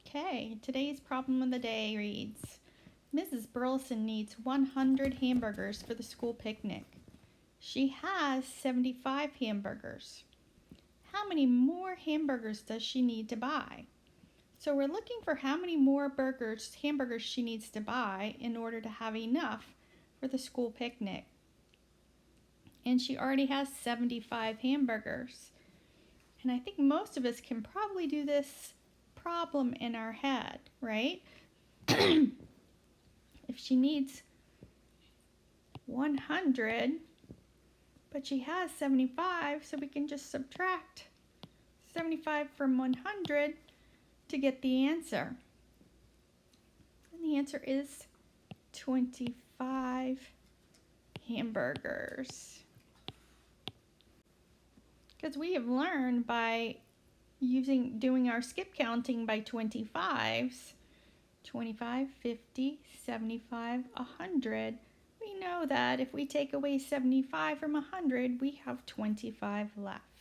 Okay, today's problem of the day reads, Mrs. Burleson needs 100 hamburgers for the school picnic. She has 75 hamburgers. How many more hamburgers does she need to buy? So we're looking for how many more hamburgers she needs to buy in order to have enough for the school picnic. And she already has 75 hamburgers. And I think most of us can probably do this problem in our head, right? If she needs 100, but she has 75, so we can just subtract 75 from 100 to get the answer. And the answer is 25 hamburgers. Because we have learned by doing our skip counting by 25s, 25, 50, 75, 100. We know that if we take away 75 from 100, we have 25 left.